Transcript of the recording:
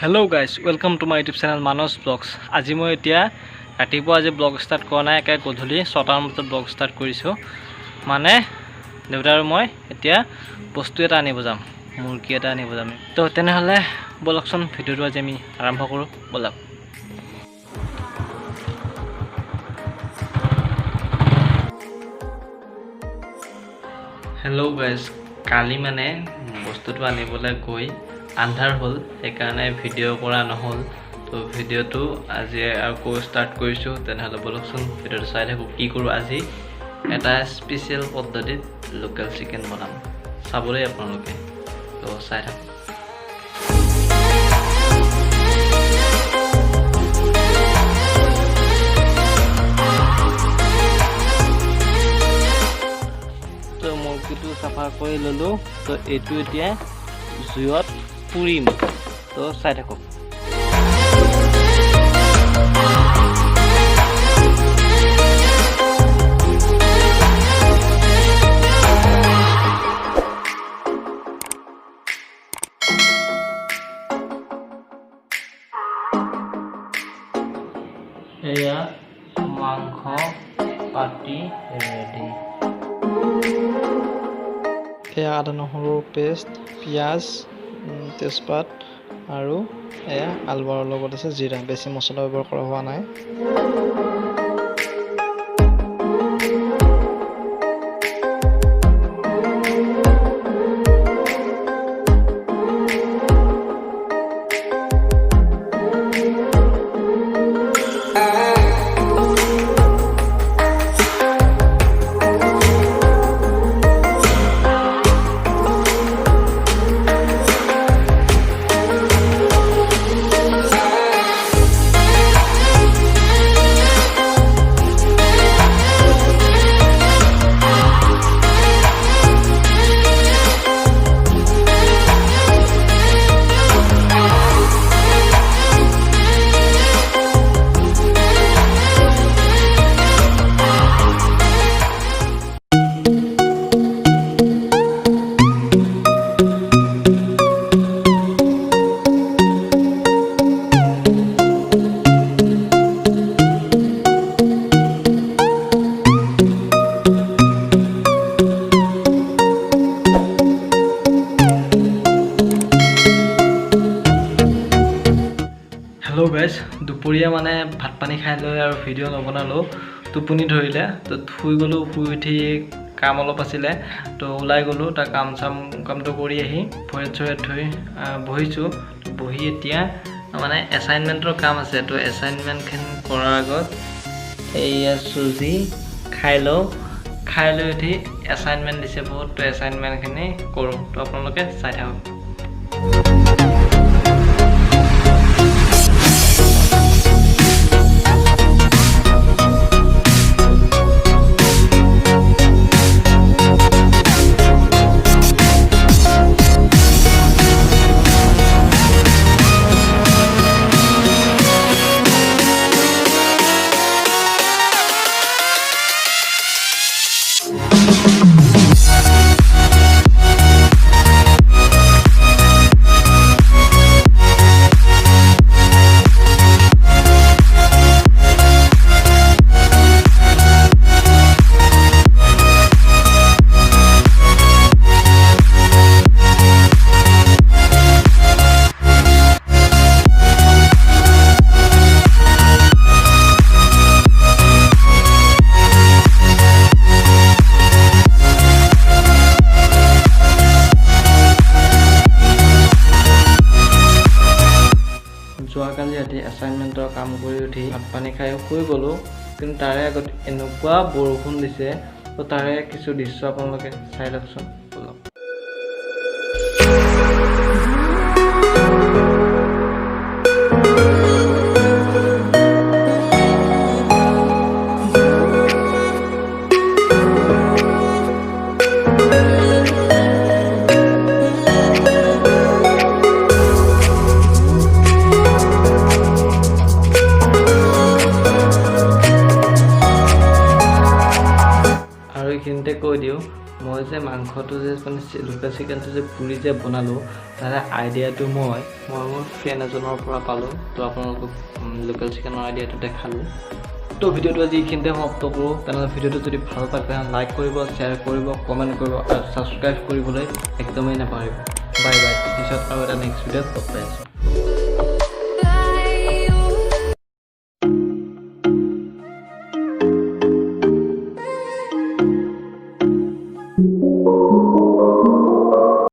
Hello guys, welcome to my YouTube channel Manos Vlogs. আজি মই এতিয়া ৰাতিপুৱা আজি ব্লগ ষ্টাৰ্ট কৰা নাই, একে গধূলি 6টাৰ বজাত ব্লগ ষ্টাৰ্ট কৰিছো। মানে দেউতা আৰু মই এতিয়া বস্তু এটা আনিব যাম, মুৰ্গী এটা আনিব যাম। তো তেনেহলে বলকচোন ভিডিওটো আজি আমি আৰম্ভ কৰো, বলক। Hello guys, কালি মানে বস্তুটো আনিবলৈ গৈ আন্ধাৰ হল, সেইকাৰণে ভিডিও কৰা নহল। তো ভিডিওটো আজি আকৌ ষ্টাৰ্ট কৰিছো। তেনেহলে বলকচোন ভিডিওটো চাই থাকো কি কৰো। আজি এটা স্পেশাল পদ্ধতিত লোকেল চিকেন বনাম, চাবলৈ আপোনালোকে। তো চাই থাকো। তো মুৰ্গীটো সাফা কৰি ললো। তো এইটো এতিয়া জুইত পুৰিম। তো চাই থাকক। এয়া মাংস পাতি ৰেডি। এয়া আদা নহৰুৰ পেষ্ট, পিঁয়াজ, তেজপাত আৰু এয়া আলুৰ লগত আছে জিৰা। বেছি মছলা ব্যৱহাৰ কৰা হোৱা নাই। হেল্ল' গাইজ, দুপৰীয়া মানে ভাত পানী খাই লৈ আৰু ভিডিঅ' নবনালোঁ, টোপনি ধৰিলে। তো শুই গ'লোঁ। শুই উঠি কাম অলপ আছিলে, তো ওলাই গ'লোঁ। তাৰ কামটো কৰি আহি ভৰিত চৰিত ধুই বহিছোঁ। বহি এতিয়া মানে এছাইনমেণ্টৰ কাম আছে। তো এছাইনমেণ্টখিনি কৰাৰ আগত এইয়া চুজি খাই লওঁ। খাই লৈ উঠি এছাইনমেণ্ট দিছে বহুত, তো এছাইনমেণ্টখিনি কৰোঁ। তো আপোনালোকে চাই থাকক। যোৱাকালি ৰাতি এছাইনমেণ্টৰ কাম কৰি উঠি ভাত পানী খাই শুই গ'লোঁ। কিন্তু তাৰে আগত এনেকুৱা বৰষুণ দিছে। তো তাৰে কিছু দৃশ্য আপোনালোকে চাই লওকচোন, বলক। এইখিনিতে কৈ দিওঁ, মই যে মাংসটো যে মানে লোকেল চিকেনটো যে পুৰি যে বনালোঁ তাৰে আইডিয়াটো মই মোৰ ফ্ৰেণ্ড এজনৰ পৰা পালোঁ। তো আপোনালোকক লোকেল চিকেনৰ আইডিয়াটো দেখালোঁ। তো ভিডিঅ'টো আজি এইখিনিতে সমাপ্ত কৰোঁ। তেনেহ'লে ভিডিঅ'টো যদি ভাল পায় তেনেহ'লে লাইক কৰিব, শ্বেয়াৰ কৰিব, কমেণ্ট কৰিব আৰু ছাবস্ক্ৰাইব কৰিবলৈ একদমেই নাপাহৰিব। Bye bye. পিছত আৰু এটা নেক্সট ভিডিঅ'ত লগ পাই আছোঁ।